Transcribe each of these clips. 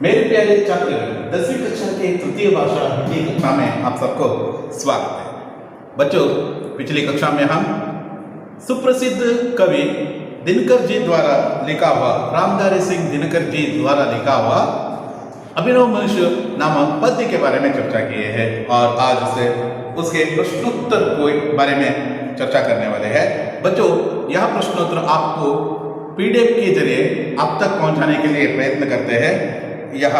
मेरे प्यारे छात्र 10वीं कक्षा के तृतीय भाषा हिंदी कक्षा में आप सबको स्वागत है। बच्चों, पिछली कक्षा में हम सुप्रसिद्ध कवि दिनकर जी द्वारा लिखा हुआ, रामधारी सिंह दिनकर जी द्वारा लिखा हुआ अभिनव मनुष्य नामक पद्य के बारे में चर्चा किए हैं और आज उसके प्रश्नोत्तर के बारे में चर्चा करने वाले हैं। बच्चों, यह प्रश्नोत्तर आपको पीडीएफ के जरिए आप तक पहुंचाने के लिए प्रयत्न करते हैं। यह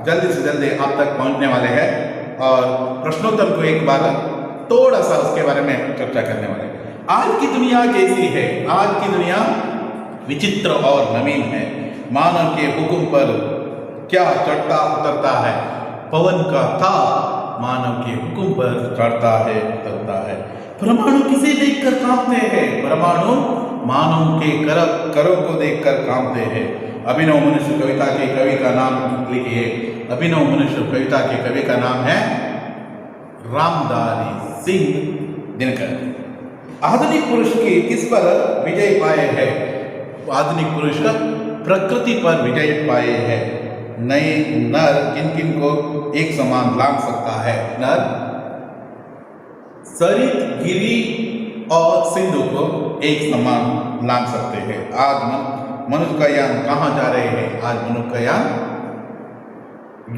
जल्दी से जल्दी आप तक पहुंचने वाले हैं और प्रश्नोत्तर को एक बार थोड़ा सा उसके बारे में चर्चा करने वाले हैं। आज की दुनिया कैसी है? आज की दुनिया विचित्र और नवीन है। मानव के हुक्म पर क्या चढ़ता उतरता है, पवन का ताप मानव के हुक्म पर चढ़ता है उतरता है। परमाणु किसे देखकर कांपते हैं? परमाणु मानव के करों को देखकर कांपते हैं। अभिनव मनुष्य कविता के कवि का नाम लिखिए। अभिनव मनुष्य कविता के कवि का नाम है रामधारी सिंह दिनकर। आधुनिक पुरुष की किस पर विजय पाए है? आधुनिक पुरुष प्रकृति पर विजय पाए है। नए नर किन किन को एक समान लांग सकता है? नर सरित, गिरी और सिंधु को एक समान लांग सकते हैं। आज मनुष्य का यान कहाँ जा रहे हैं? आज मनुष्य का यान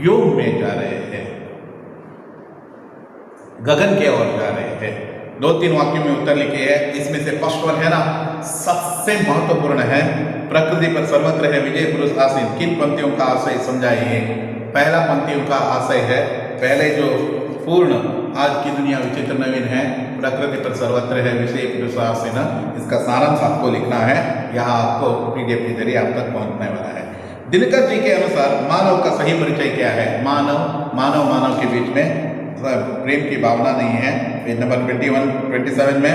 योग में जा रहे हैं, गगन के ओर जा रहे हैं। 2-3 वाक्यों में उत्तर लिखे हैं। इसमें से फर्स्ट वन है ना, सबसे महत्वपूर्ण है। प्रकृति पर सर्वत्र है विजय पुरुष आसीन। किन पंक्तियों का आशय समझाइए? पहला पंक्तियों का आशय है, पहले जो पूर्ण, आज की दुनिया विचित्र नवीन है, प्रकृति पर सर्वत्र है विजय पुरुष आसीन, इसका सारांश आपको लिखना है। यह आपको पीडीएफ के जरिए आप तक पहुंचने वाला है। दिनकर जी के अनुसार मानव का सही परिचय क्या है? मानव के बीच में प्रेम की भावना नहीं है। पेज नंबर 27 में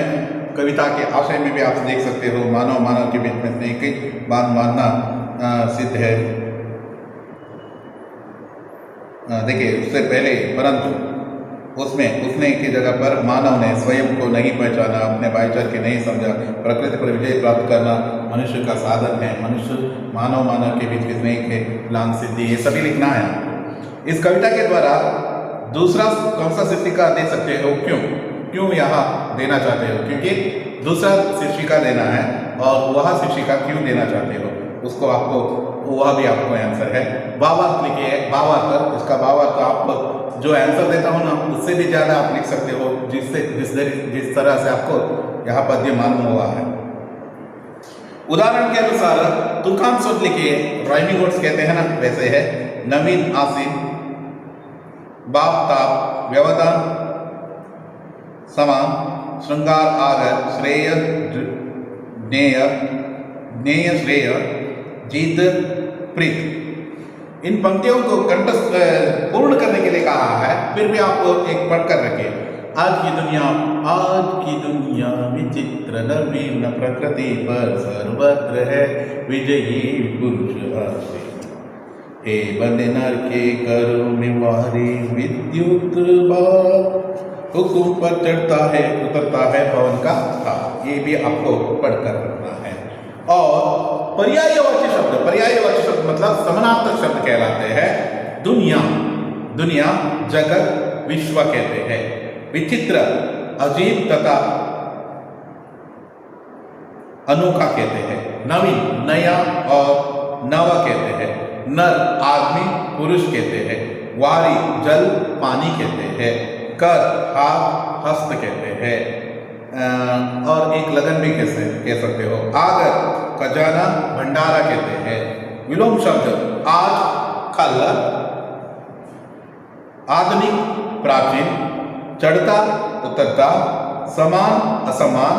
कविता के आशय में भी आप देख सकते हो, मानव के बीच में स्नेह की बांधना सिद्ध है। देखिए, उससे पहले परंतु उसने की जगह पर मानव ने स्वयं को नहीं पहचाना, अपने भाईचारे के नहीं समझा। प्रकृति पर विजय प्राप्त करना मनुष्य का साधन है। मानव के बीच की स्नेह के लांग सिद्धि, ये सभी लिखना है। इस कविता के द्वारा दूसरा कौन सा शीर्षिका दे सकते हो? क्यों यहाँ देना चाहते हो? क्योंकि दूसरा शीर्षिका देना है और वह शीर्षिका क्यों देना चाहते हो उसको आपको, वह भी आपको आंसर है। भावार्थ लिखिए। भावार्थ, इसका भावार्थ आप जो आंसर देता हूँ ना, उससे भी ज़्यादा आप लिख सकते हो, जिस तरह से आपको यहाँ पद्य मालूम हुआ है। उदाहरण के अनुसार तुकान शब्द लिखिए। राइमिंग वर्ड्स कहते हैं ना, वैसे है। नवीन आसीन, बाप ताप, व्यवधान समान, श्रृंगार आगर, श्रेय ज्ञेय श्रेय, जीत प्रीत। इन पंक्तियों को कंठस्थ पूर्ण करने के लिए कहा है। फिर भी आप एक पढ़कर रखिए। आज की दुनिया विचित्र नवीन, प्रकृति पर सर्वत्र है विजयी पुरुष आसीन। हे बंदे नर के करो निवारी, विद्युत हुकुम पर चढ़ता है उतरता है पवन का ताप। ये भी आपको पढ़कर रखना है। और पर्यायवाची शब्द मतलब समानार्थक शब्द कहलाते हैं। दुनिया, जगत, विश्व कहते हैं। विचित्र, अजीब तथा अनोखा कहते हैं। नवीन, नया और नव कहते हैं। नर, आदमी, पुरुष कहते हैं। वारी, जल, पानी कहते हैं। कर, हाथ, हस्त कहते हैं। और एक लगन भी कह सकते हो। आगर, खजाना, भंडारा कहते हैं। विलोम शब्द, आज, कल, आधुनिक, प्राचीन, चढ़ता उतरता, समान असमान,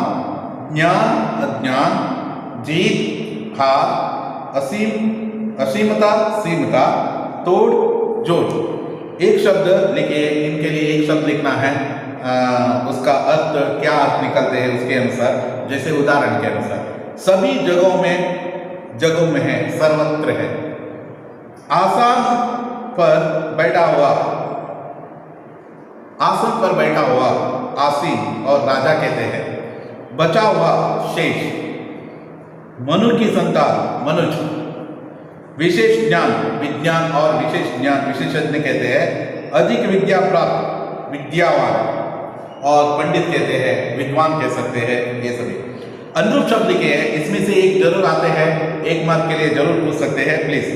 ज्ञान अज्ञान, जीत हार, असीमता सीमता, तोड़ जोड़। एक शब्द लिखिए। इनके लिए एक शब्द लिखना है, उसका अर्थ क्या अर्थ निकलते हैं उसके अनुसार। जैसे उदाहरण के अनुसार, सभी जगहों में है, सर्वत्र है। आसन पर बैठा हुआ आसीन और राजा कहते हैं। बचा हुआ शेष, मनु की संतान मनुज। विशेष ज्ञान, विज्ञान और विशेष ज्ञान, विशेषज्ञ कहते हैं अधिक विद्या प्राप्त, विद्यावान, और पंडित कहते हैं, विद्वान कह सकते हैं, ये सभी अनुरूप शब्द लिखे हैं। इसमें से एक जरूर आते हैं, एक मार्क के लिए जरूर पूछ सकते हैं प्लीज।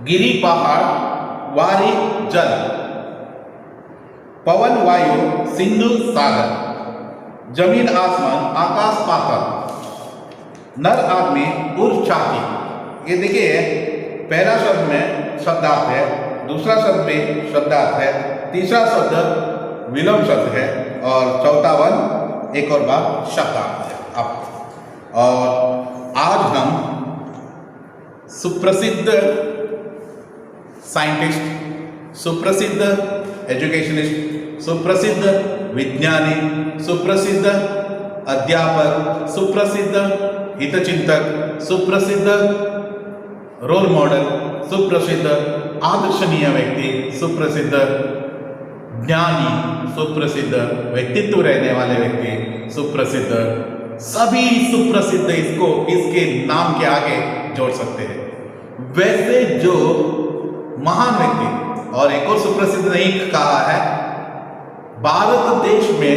गिरी पहाड़, वारी जल, पवन वायु, सिंधु सागर, जमीन आसमान, आकाश पाताल, नर आदमी, पुरुष छाती। ये देखिए पहला शब्द में शब्दार्थ है, दूसरा शब्द में शब्दार्थ है, तीसरा शब्द विलोम शब्द है, और चौथा वन एक और बार शब्दार्थ है। अब और आज हम सुप्रसिद्ध साइंटिस्ट, सुप्रसिद्ध एजुकेशनिस्ट, सुप्रसिद्ध विज्ञानी, सुप्रसिद्ध अध्यापक, सुप्रसिद्ध हितचिंतक, सुप्रसिद्ध रोल मॉडल, सुप्रसिद्ध आदर्शनीय व्यक्ति, सुप्रसिद्ध ज्ञानी, सुप्रसिद्ध व्यक्तित्व रहने वाले व्यक्ति, सुप्रसिद्ध, सभी सुप्रसिद्ध इसको इसके नाम के आगे जोड़ सकते हैं। वैसे जो महान व्यक्ति, और एक और सुप्रसिद्ध नहीं कहा है, भारत देश में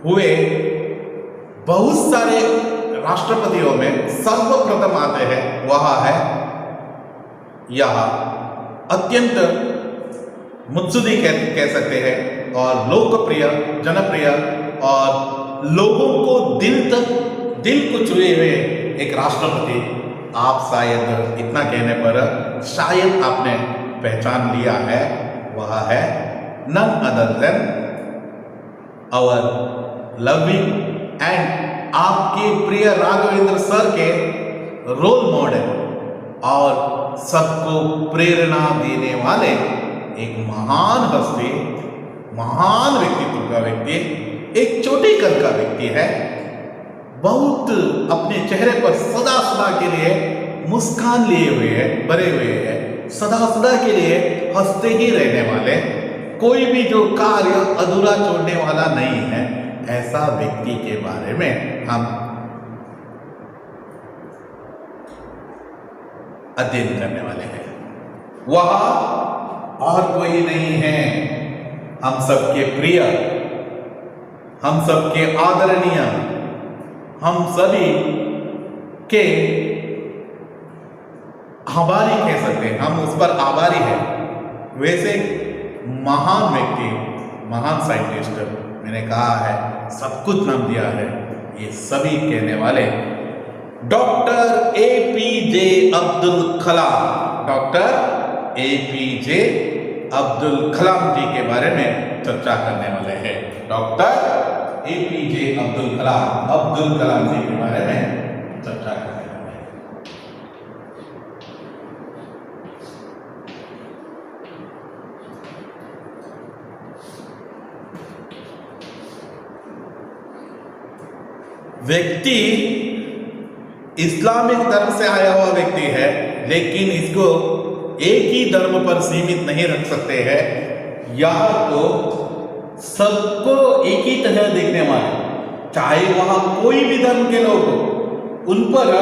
हुए बहुत सारे राष्ट्रपतियों में सर्वप्रथम आते हैं, वह है यह अत्यंत मुत्सुदी कह सकते हैं, और लोकप्रिय, जनप्रिय, और लोगों को दिल को छुए हुए एक राष्ट्रपति। आप शायद इतना कहने पर शायद आपने पहचान लिया है, वह है none other than our loving and आपके प्रिय राघवेंद्र सर के रोल मॉडल और सबको प्रेरणा देने वाले एक महान हस्ती, महान व्यक्तित्व का व्यक्ति, एक छोटे कद का व्यक्ति है, बहुत अपने चेहरे पर सदा सदा के लिए मुस्कान लिए हुए है, भरे हुए है, सदा सदा के लिए हंसते ही रहने वाले, कोई भी जो कार्य अधूरा छोड़ने वाला नहीं है, ऐसा व्यक्ति के बारे में हम अध्ययन करने वाले हैं। वह और कोई नहीं है, हम सबके प्रिय, हम सबके आदरणीय, हम सभी के आभारी कह सकते हैं, हम उस पर आभारी हैं। वैसे महान व्यक्ति, महान साइंटिस्ट, मैंने कहा है सब कुछ नाम दिया है, ये सभी कहने वाले doctor APJ Abdul Kalam, doctor APJ Abdul Kalam जी के बारे में चर्चा करने वाले हैं। डॉक्टर APJ अब्दुल कलाम जी के बारे में चर्चा करने वाले हैं। व्यक्ति इस्लामिक धर्म से आया हुआ व्यक्ति है, लेकिन इसको एक ही धर्म पर सीमित नहीं रख सकते हैं, या तो सबको एक ही तरह देखने वाले, चाहे वहां कोई भी धर्म के लोग हो, उन पर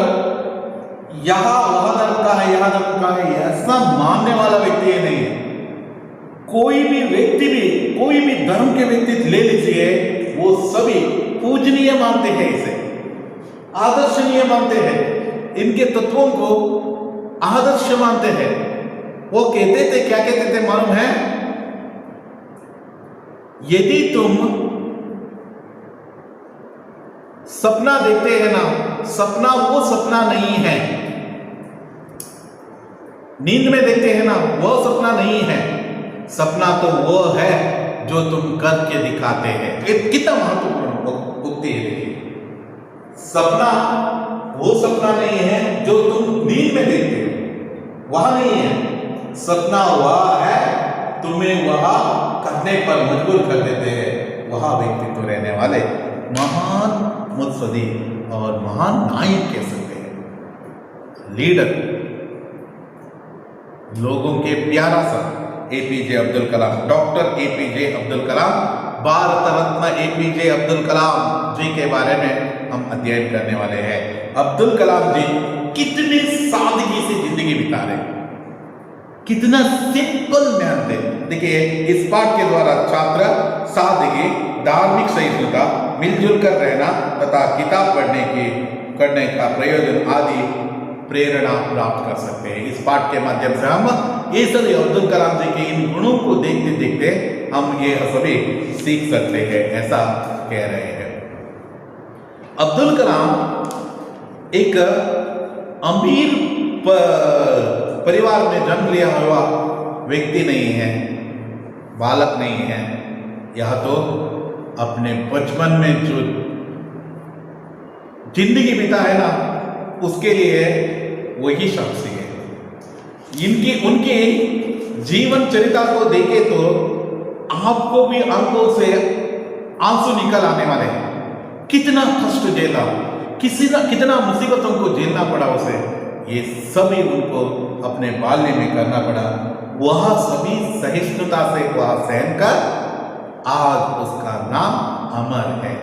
यहां वह धर्म का है, यहां धर्म का है, ऐसा मानने वाला व्यक्ति है नहीं। कोई भी व्यक्ति भी, कोई भी धर्म के व्यक्ति ले लीजिए, वो सभी पूजनीय मानते हैं, इसे आदर्शनीय मानते हैं, इनके तत्वों को आदर्श मानते हैं। वो कहते थे, क्या कहते थे मालूम है? यदि तुम सपना देखते हैं ना, सपना वो सपना नहीं है, नींद में देखते हैं ना, वो सपना नहीं है, सपना तो वो है जो तुम करके दिखाते हैं। कितना महत्वपूर्ण उक्ति है, देखिए, सपना वो सपना नहीं है जो तुम नींद में देखते हो, वह नहीं है। सपना वह है तुम्हें वह करने पर मजबूर कर देते हैं, वह व्यक्तित्व रहने वाले महान मुत्सदी और महान नायक कह सकते हैं, लीडर, लोगों के प्यारा सा APJ Abdul Kalam, doctor APJ Abdul Kalam, Bharat Ratna APJ Abdul Kalam जी के बारे में हम अध्ययन करने वाले हैं। अब्दुल कलाम जी कितने सादगी से जिंदगी बिता रहे, कितना सिंपल म्यान थे। देखिए इस पाठ के द्वारा छात्र सादगी, धार्मिक सहिष्णुता, मिलजुल कर रहना तथा किताब करने का प्रयोजन आदि प्रेरणा प्राप्त कर सकते हैं। इस पाठ के माध्यम से हम ये सभी अब्दुल कलाम जी के इन गुणों को देखते देखते हम ये सभी सीख सकते हैं, ऐसा कह रहे हैं। अब्दुल कलाम एक अमीर परिवार में जन्म लिया हुआ व्यक्ति नहीं है, बालक नहीं है। यह तो अपने बचपन में जो जिंदगी बिता है ना, उसके लिए वही शख्स है। उनके जीवन चरित्र को देखे तो आपको भी आंखों से आंसू निकल आने वाले हैं। कितना कष्ट झेला, कितना मुसीबतों को झेलना पड़ा उसे, ये सभी उनको अपने बाल्य में करना पड़ा। वह सभी सहिष्णुता से वह सहन कर आज उसका नाम अमर है।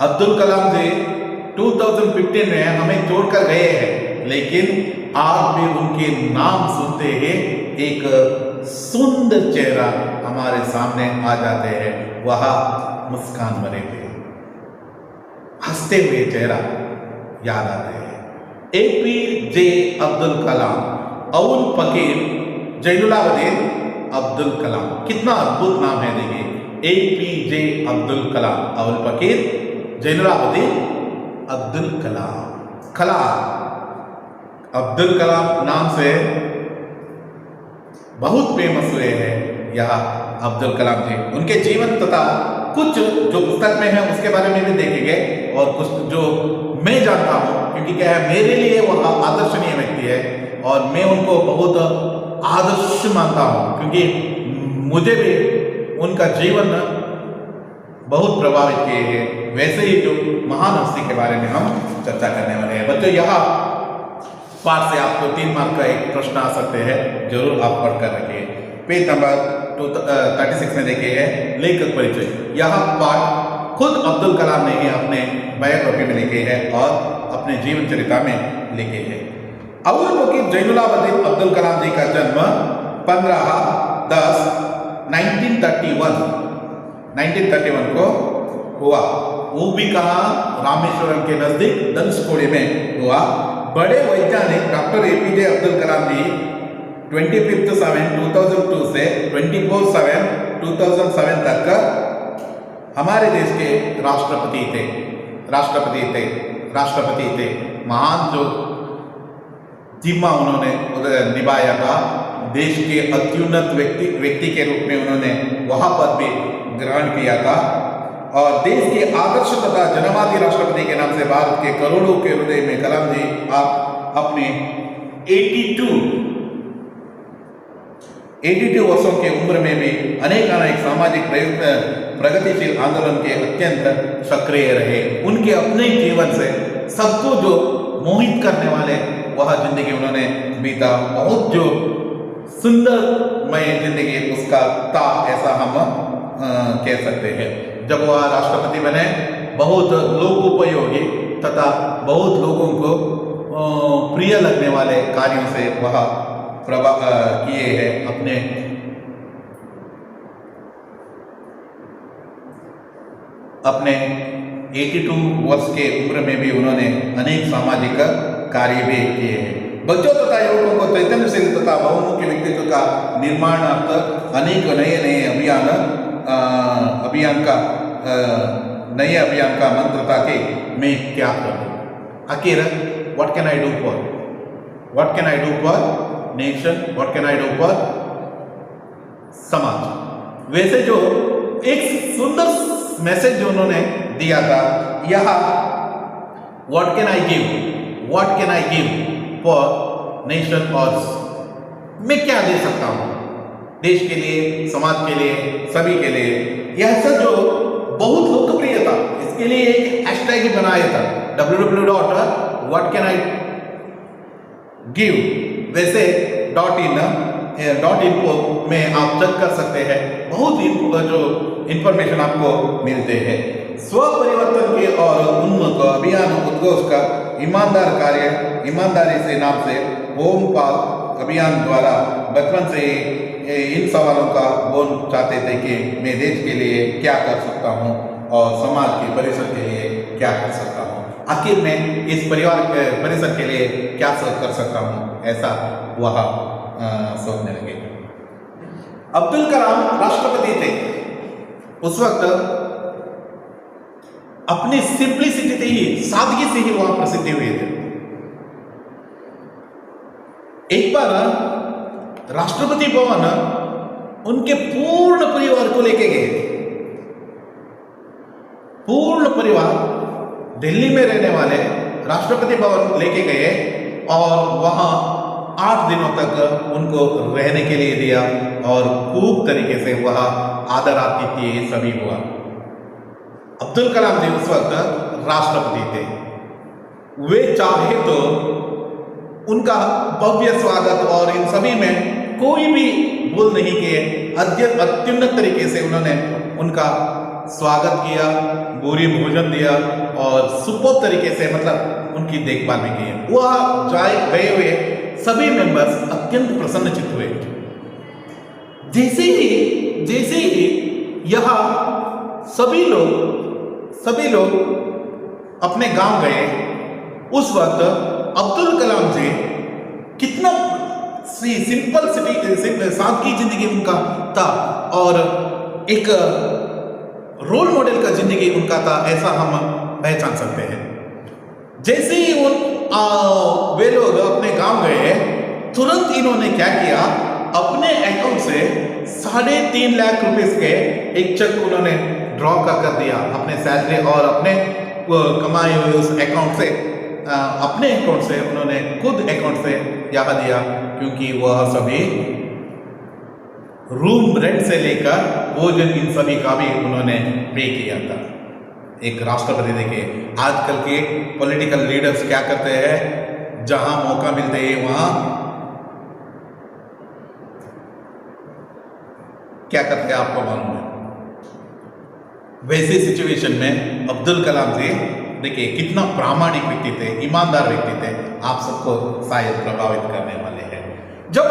अब्दुल कलाम जी 2015 में हमें छोड़कर गए हैं, लेकिन आज भी उनके नाम सुनते ही एक सुंदर चेहरा हमारे सामने आ जाते हैं। वह मुस्कान भरे हुए, हंसते हुए चेहरा याद आते हैं। APJ अब्दुल कलाम, अवुल फकीर जैनुलाब्दीन अब्दुल कलाम, कितना अद्भुत नाम है। देखिए APJ अब्दुल कलाम, अवुल फकीर जैनुलाब्दीन अब्दुल कलाम। अब्दुल कलाम नाम से बहुत फेमस हुए हैं यह अब्दुल कलाम जी। उनके जीवन तथा कुछ जो पुस्तक में है उसके बारे में भी देखेंगे, और कुछ जो मैं जानता हूँ, क्योंकि क्या है मेरे लिए वह आदर्शनीय व्यक्ति है और मैं उनको बहुत आदर्श मानता हूँ, क्योंकि मुझे भी उनका जीवन बहुत प्रभावित किए हैं। वैसे ही जो महान हस्ती के बारे में हम चर्चा करने वाले हैं। बच्चों यहाँ पाठ से आपको 3 मार्क का एक प्रश्न आ सकते हैं, जरूर आप पढ़ कर रखिए। पेज नंबर 36 में देखिए लेखक परिचय। यह पाठ खुद अब्दुल कलाम ने ही अपने बायोग्राफी में लिखे हैं और अपने जीवन चरित्र में लिखे हैं। अवुल फकीर जैनुलाब्दीन अब्दुल कलाम जी का जन्म 15/10/1931 को हुआ। वो भी कहा रामेश्वरम के नजदीक धनुषकोडी में हुआ। बड़े वैज्ञानिक डॉक्टर APJ अब्दुल कलाम जी 25/7/2002 से 24/7/2007 तक हमारे देश के राष्ट्रपति थे। महान जो जिम्मा उन्होंने निभाया था, देश के अत्युन्नत व्यक्ति के रूप में उन्होंने वहाँ पर भी ग्रहण किया था, और देश के आदर्श तथा जन्मवादी राष्ट्रपति के नाम से भारत के करोड़ों के हृदय में कलाम जी आप अपने 82 वर्षों की उम्र में भी अनेक सामाजिक प्रगतिशील आंदोलन के अत्यंत सक्रिय रहे। उनके अपने जीवन से सबको जो मोहित करने वाले वह जिंदगी उन्होंने बीता। बहुत जो सुंदरमय जिंदगी उसका था, ऐसा हम कह सकते हैं। जब वह राष्ट्रपति बने, बहुत लोकोपयोगी तथा बहुत लोगों को प्रिय लगने वाले कार्यों से वह किए हैं। अपने 82 वर्ष के उम्र में भी उन्होंने अनेक सामाजिक कार्य भी किए हैं। बच्चों तथा युवकों को चैतन्यशील तथा बहुमुखी व्यक्तित्व का निर्माणार्थ अनेक नए अभियान का मंत्र था कि मैं क्या करूं। आखिर what can I do for nation, what can I do for समाज। वैसे जो एक सुंदर मैसेज जो उन्होंने दिया था, यह what can I give for nation, और मैं क्या दे सकता हूं देश के लिए, समाज के लिए, सभी के लिए। यह सब जो बहुत लोकप्रिय था, इसके लिए एक हैशटैग बनाया था www.whatcanIgive। वैसे .in में आप चेक कर सकते हैं, बहुत जो इंफॉर्मेशन आपको मिलते हैं। स्व परिवर्तन के और उन्मुख अभियान उद्घोष का ईमानदारी से नाम से होमपाल अभियान द्वारा बचपन से इन सवालों का बोल चाहते थे कि मैं देश के लिए क्या कर सकता हूँ और समाज के परिसर के लिए क्या कर सकता हूँ, आखिर मैं इस परिवार के परिसर के लिए क्या कर सकता हूँ, ऐसा वह सोचने लगे। अब्दुल कलाम राष्ट्रपति थे। उस वक्त अपनी सिंप्लिसिटी से ही, सादगी से ही वह प्रसिद्ध हुए थे। एक बार राष्ट्रपति भवन उनके पूर्ण परिवार को लेके गए। पूर्ण परिवार दिल्ली में रहने वाले राष्ट्रपति भवन लेके गए और वहां 8 दिनों तक उनको रहने के लिए दिया और खूब तरीके से वह आदर आतिथ्य सभी हुआ। अब्दुल कलाम जी उस वक्त राष्ट्रपति थे। वे चाहे तो उनका भव्य स्वागत और इन सभी में कोई भी भूल नहीं किए, अत्युन्नत तरीके से उन्होंने उनका स्वागत किया, पूरी भोजन दिया और सुपर तरीके से मतलब उनकी देखभाल भी की। वह गए हुए सभी मेंबर्स अत्यंत प्रसन्नचित्त हुए। जैसे ही यहाँ सभी लोग अपने गांव गए, उस वक्त अब्दुल कलाम जी कितना सिंपल सादगी जिंदगी उनका था और एक रोल मॉडल का जिंदगी उनका था, ऐसा हम पहचान सकते हैं। जैसे ही वे लोग अपने गांव गए, तुरंत इन्होंने क्या किया, अपने अकाउंट से 3.5 लाख रुपए के एक चेक उन्होंने ड्रॉ कर दिया अपने सैलरी और अपने कमाए हुए उस अकाउंट से, अपने अकाउंट से उन्होंने खुद अकाउंट से यहाँ दिया, क्योंकि वह सभी रूम रेंट से लेकर भोजन इन सभी का भी उन्होंने पे किया था। एक राष्ट्रपति देखिए, आजकल के पॉलिटिकल लीडर्स क्या करते हैं, जहां मौका मिलते हैं वहां क्या करते हैं आपको मालूम है। वैसे सिचुएशन में अब्दुल कलाम जी देखिए कितना प्रामाणिक व्यक्ति थे, ईमानदार व्यक्ति थे, आप सबको शायद प्रभावित करने वाले हैं। जब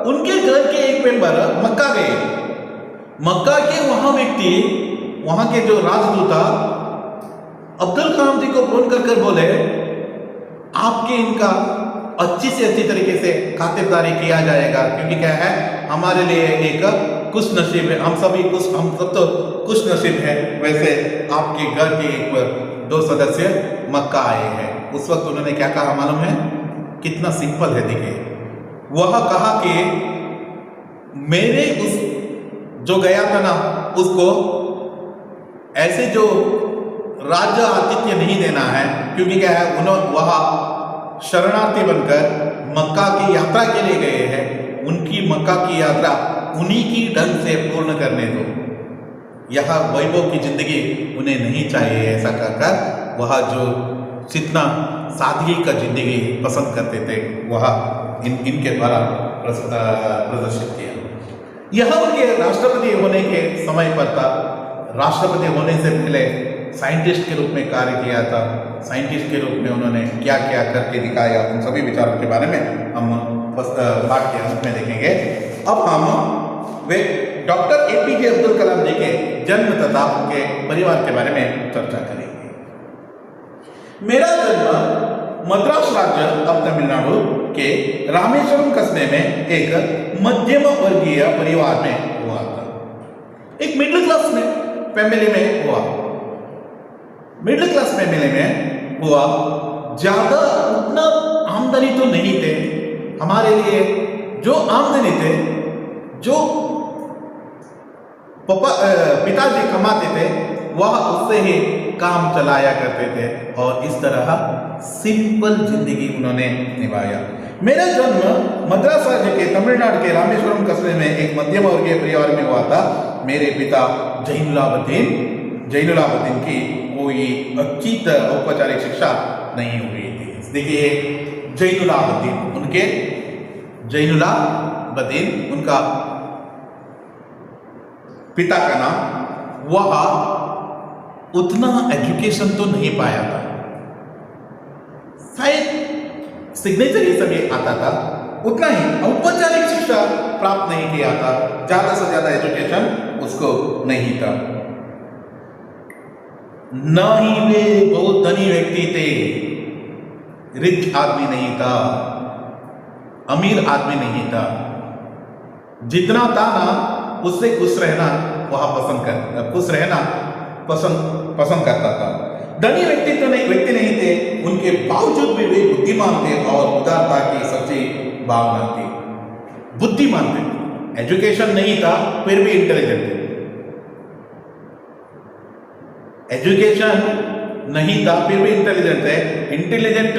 उनके घर के एक मेंबर मक्का गए, मक्का के वहां के जो राजदूत था अब्दुल कलाम जी को फोन कर बोले, आपके इनका अच्छी से अच्छी तरीके से खातिरदारी किया जाएगा, क्योंकि क्या है, हमारे लिए एक खुश नसीब है, हम सब तो खुश नसीब है। वैसे आपके घर के एक 2 सदस्य मक्का आए हैं। उस वक्त उन्होंने क्या कहा मालूम है, कितना सिंपल है। देखिए, वह कहा कि मेरे उस जो गया था ना, उसको ऐसे जो राज्य आतिथ्य नहीं देना है, क्योंकि क्या है, वह शरणार्थी बनकर मक्का की यात्रा के लिए गए हैं। उनकी मक्का की यात्रा उन्हीं की ढंग से पूर्ण करने दो, यह वैभव की जिंदगी उन्हें नहीं चाहिए। ऐसा कहकर वह जो जितना सादगी का जिंदगी पसंद करते थे, वह इनके द्वारा प्रदर्शित किया। यह उनके राष्ट्रपति होने के समय पर था। राष्ट्रपति होने से पहले साइंटिस्ट के रूप में कार्य किया था। साइंटिस्ट के रूप में उन्होंने क्या क्या करके दिखाया, उन सभी विचारों के बारे में हम पाठ के अंत में देखेंगे। अब हम वे डॉक्टर APJ अब्दुल कलाम जी के जन्म तथा उनके परिवार के बारे में चर्चा करेंगे। मेरा जन्म मद्रास राज्य अब तमिलनाडु के रामेश्वरम कस्बे में एक मध्यम वर्गीय परिवार में हुआ था। एक मिडिल क्लास में फैमिली में हुआ। मिडिल क्लास फैमिली में हुआ। ज्यादा उतना आमदनी तो नहीं थे हमारे लिए। जो आमदनी थे, जो पिताजी कमाते थे, वह उससे ही काम चलाया करते थे और इस तरह सिंपल जिंदगी उन्होंने निभाया। मेरा जन्म मद्रास राज्य के तमिलनाडु के रामेश्वरम कस्बे में एक मध्यम वर्गीय परिवार में हुआ था। मेरे पिता जैनुलाब्दीन की कोई अच्छी औपचारिक शिक्षा नहीं हुई थी। देखिए, जैनुलाब्दीन उनका पिता का नाम, वह उतना एजुकेशन तो नहीं पाया था। शायद सिग्नेचर ये सब ये आता था, उतना ही औपचारिक शिक्षा प्राप्त नहीं किया था, ज्यादा से ज्यादा एजुकेशन उसको नहीं था। न ही वे बहुत धनी व्यक्ति थे, रिच आदमी नहीं था, अमीर आदमी नहीं था। जितना था ना उससे खुश रहना वह पसंद करता था। धनी व्यक्ति नहीं थे, उनके बावजूद भी वे बुद्धिमान थे और उदारता की सच्ची भावना थी। बुद्धिमान थे, एजुकेशन नहीं था फिर भी इंटेलिजेंट थे। एजुकेशन नहीं था फिर भी इंटेलिजेंट है। इंटेलिजेंट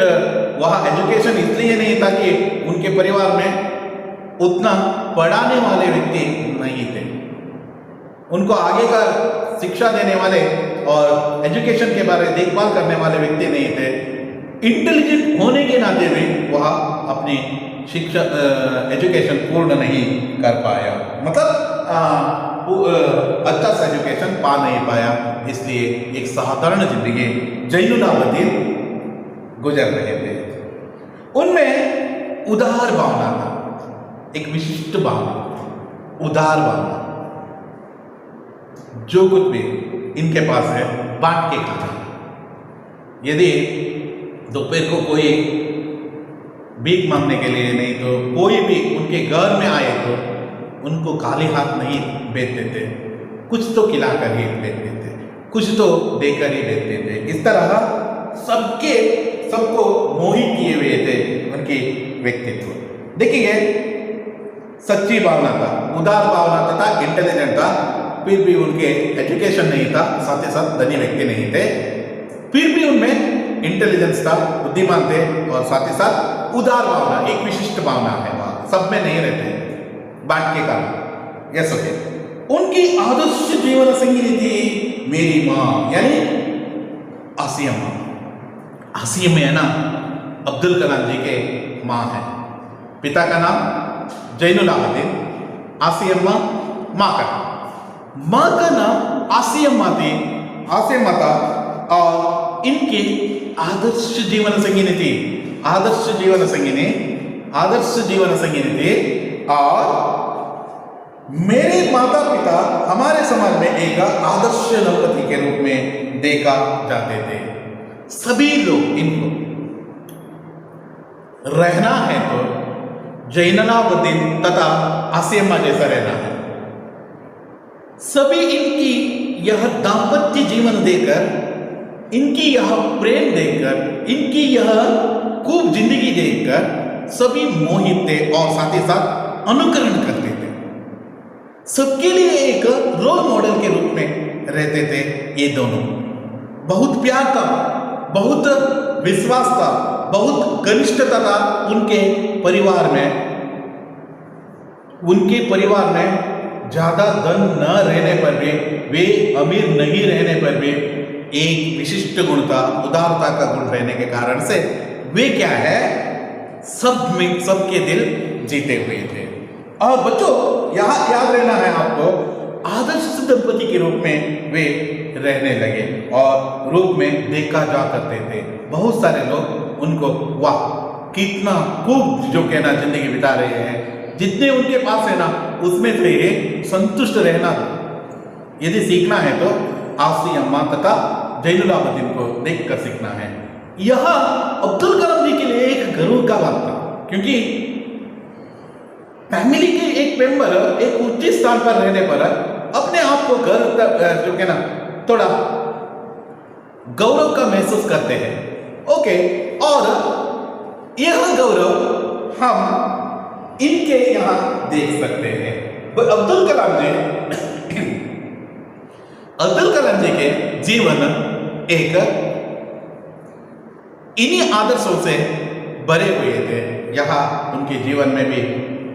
वह एजुकेशन इसलिए नहीं था कि उनके परिवार में उतना पढ़ाने वाले व्यक्ति नहीं थे, उनको आगे का शिक्षा देने वाले और एजुकेशन के बारे में देखभाल करने वाले व्यक्ति नहीं थे। इंटेलिजेंट होने के नाते भी वह अपनी शिक्षा एजुकेशन पूर्ण नहीं कर पाया, मतलब अच्छा सा एजुकेशन पा नहीं पाया, इसलिए एक साधारण जिंदगी जैनुलाब्दीन गुजर रहे थे। उनमें उदार भावना था, एक विशिष्ट भावना, उदार भावना। जो कुछ भी इनके पास है बांट के खाना। यदि दोपहर को कोई भीख मांगने के लिए नहीं तो कोई भी उनके घर में आए तो उनको खाली हाथ नहीं भेजते थे, कुछ तो खिलाकर ही भेजते थे, कुछ तो देकर ही भेजते थे। इस तरह सबको मोहित किए हुए थे उनके व्यक्तित्व। देखिए, सच्ची भावना था, उदार भावना था, इंटेलिजेंट था, फिर भी उनके एजुकेशन नहीं था, साथ ही साथ धनी व्यक्ति नहीं थे, फिर भी उनमें इंटेलिजेंस था, बुद्धिमान थे और साथ ही साथ उदार भावना, एक विशिष्ट भावना है, वह सब में नहीं रहते, बांट के काम। Yes, okay. उनकी आदर्श जीवन संगिनी थी मेरी माँ, यानी आसिया माँ। आसिया में है ना अब्दुल कलाम जी के माँ है। पिता का नाम जैनुलाब्दीन, आसिया माँ का नाम आसिया थी, आसिया था और इनके आदर्श जीवन संगिनी थी, आदर्श जीवन संगिनी थी। और मेरे माता पिता हमारे समाज में एक आदर्श दंपति के रूप में देखा जाते थे। सभी लोग इनको रहना है तो जैनुलाब्दीन तथा आसिया जैसा रहना है। सभी इनकी यह दाम्पत्य जीवन देखकर, इनकी यह प्रेम देखकर, इनकी यह खूब जिंदगी देखकर सभी मोहित थे और साथ ही साथ अनुकरण करते थे। सबके लिए एक रोल मॉडल के रूप में रहते थे ये दोनों। बहुत प्यार था, बहुत विश्वास था, बहुत घनिष्ठता था उनके परिवार में। ज्यादा धन न रहने पर भी, वे अमीर नहीं रहने पर भी एक विशिष्ट गुण था, उदारता का गुण रहने के कारण से वे क्या है, सबके दिल जीते हुए थे। और बच्चों, यहाँ याद रहना है आपको, आदर्श दंपति के रूप में वे रहने लगे और रूप में देखा जा करते थे। बहुत सारे लोग उनको वाह कितना खूब जो कहना जिंदगी बिता रहे हैं, जितने उनके पास है ना उसमें से ये संतुष्ट रहना यदि सीखना है तो आसिया माँ तथा जैनुलाब्दीन को देखकर सीखना है। यह अब्दुल कलाम जी के लिए एक गर्व का बात था, क्योंकि फैमिली के एक मेंबर एक उच्च स्थान पर रहने पर अपने आप को जो कहना थोड़ा गौरव का महसूस करते हैं। ओके, और यह गौरव हम इनके यहां देख सकते हैं। अब्दुल कलाम जी के जीवन एक इन्हीं आदर्शों से भरे हुए थे। यहाँ उनके जीवन में भी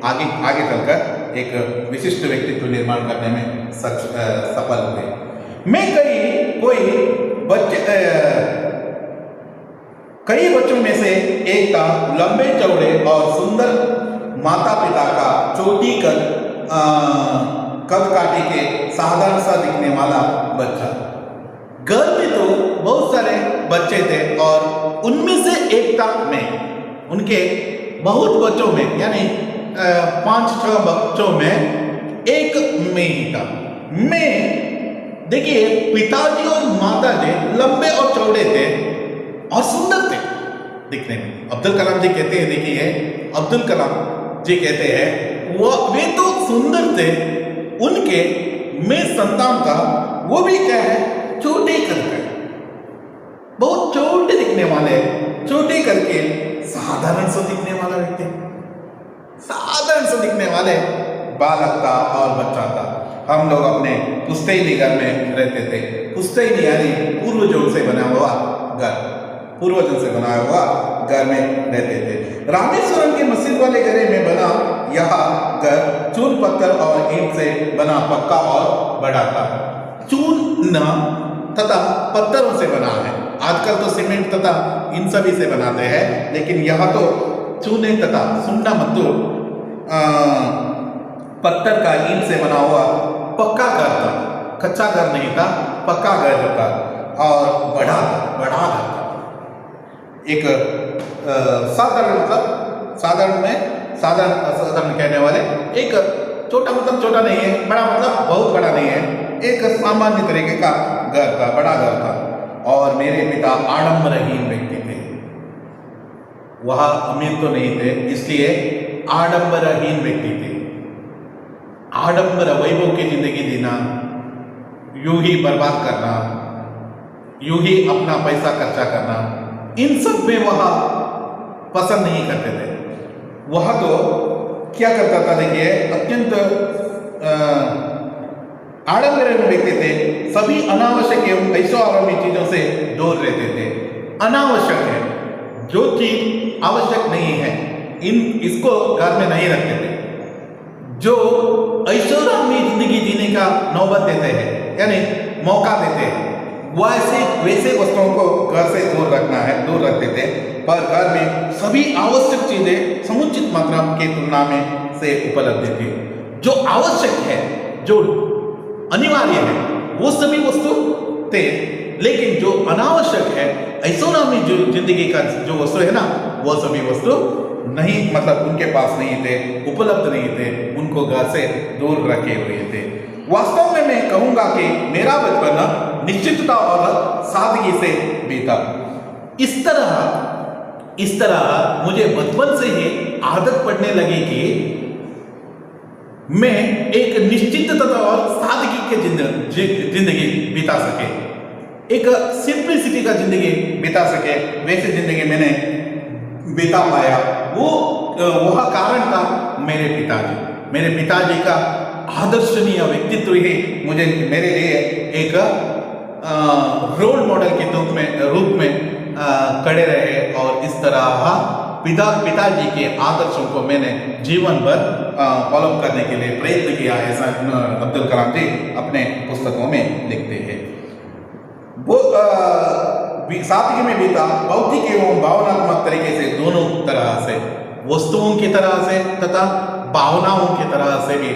आगे चलकर एक विशिष्ट व्यक्तित्व निर्माण करने में सफल हुए। मैं कई बच्चों में से एक था, लंबे चौड़े और सुंदर माता पिता का, चोटी कद काटी के साधारण सा दिखने वाला बच्चा। घर में तो बहुत सारे बच्चे थे और उनमें से एकता में उनके बहुत बच्चों में यानी 5-6 बच्चों में एक मैं ही था। मैं देखिए पिताजी और माताजी लंबे और चौड़े थे और सुंदर थे दिखने में। अब्दुल कलाम जी कहते हैं, देखिए अब्दुल कलाम जी कहते हैं वे तो सुंदर थे, उनके मैं संतान था वो भी क्या है छोटे करके, बहुत छोटे दिखने वाले, छोटे करके साधारण से दिखने वाला व्यक्ति, साधारण से दिखने वाले बालक था और बच्चा था। हम लोग अपने पुश्तैनी घर में रहते थे। पुश्तैनी यानी पूर्वजों से बना हुआ घर, पूर्वजों से बनाया हुआ घर में रहते थे। रामेश्वरम के मस्जिद वाले घरे में बना यह घर चून पत्थर और ईंट से बना पक्का और बड़ा था। चून तथा पत्थरों से बना है। आजकल तो सीमेंट तथा इन सभी से बनाते हैं, लेकिन यह तो चूने तथा सुन्ना मत्तू पत्थर का ईंट से बना हुआ पक्का घर था। कच्चा घर नहीं था, पक्का घर था और बड़ा घर था। एक साधारण मतलब साधारण कहने वाले एक छोटा मतलब छोटा नहीं है, बड़ा मतलब बहुत बड़ा नहीं है, एक सामान्य तरीके का घर था, बड़ा घर था। और मेरे पिता आडंबरहीन व्यक्ति थे। वह अमीर तो नहीं थे, इसलिए आडंबरहीन व्यक्ति थे। आडंबर वैभव की जिंदगी जीना, यूं ही बर्बाद करना, यूं ही अपना पैसा खर्चा करना, इन सब में वह पसंद नहीं करते थे। वह तो क्या करता था, देखिए अत्यंत आडंबरहीन व्यक्ति थे। सभी अनावश्यक एवं ऐशोआरामी चीजों से दूर रहते थे। अनावश्यक है, जो चीज आवश्यक नहीं है इसको घर में नहीं रखते थे। जो ऐशोआरामी जिंदगी जीने का नौबत देते हैं यानी मौका देते हैं, वैसे वस्तुओं को घर से दूर रखना है, दूर रखते थे। पर घर में सभी आवश्यक चीजें समुचित मात्रा की तुलना में से उपलब्ध थी। जो आवश्यक है, जो अनिवार्य है, वो सभी वस्तु थे, लेकिन जो अनावश्यक है, ऐशोआरामी जो जिंदगी का जो वस्तु है ना, वो सभी वस्तु नहीं, मतलब उनके पास नहीं थे, उपलब्ध नहीं थे, उनको घर से दूर रखे हुए थे। वास्तव में मैं कहूंगा कि मेरा बचपन निश्चितता और सादगी से बीता। इस तरह मुझे बचपन से ही आदत पड़ने लगी कि मैं एक निश्चितता और सादगी के जिंदगी बिता सके, एक सिंपलिसिटी का जिंदगी बिता सके, वैसे जिंदगी मैंने बिता पाया। वह कारण था मेरे पिताजी का आदर्शनीय व्यक्तित्व ही मुझे मेरे लिए एक रोल मॉडल के रूप में खड़े रहे। और इस तरह पिताजी के आदर्शों को मैंने जीवन भर फॉलो करने के लिए प्रयत्न किया, ऐसा अब्दुल कलाम जी अपने पुस्तकों में लिखते हैं। वो सादगी में बीता भौतिक एवं भावनात्मक तरीके से, दोनों तरह से, वस्तुओं की तरह से तथा भावनाओं की तरह से भी,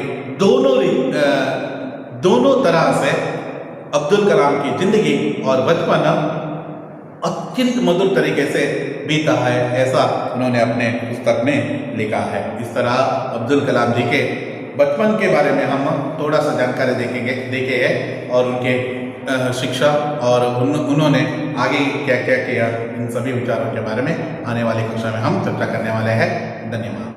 दोनों तरह से अब्दुल कलाम की जिंदगी और बचपन अत्यंत मधुर तरीके से बीता है, ऐसा उन्होंने अपने पुस्तक में लिखा है। इस तरह अब्दुल कलाम जी के बचपन के बारे में हम थोड़ा सा जानकारी देखे हैं और उनके शिक्षा और उन्होंने आगे क्या क्या किया, इन सभी विचारों के बारे में आने वाली कक्षा में हम चर्चा करने वाले हैं। धन्यवाद।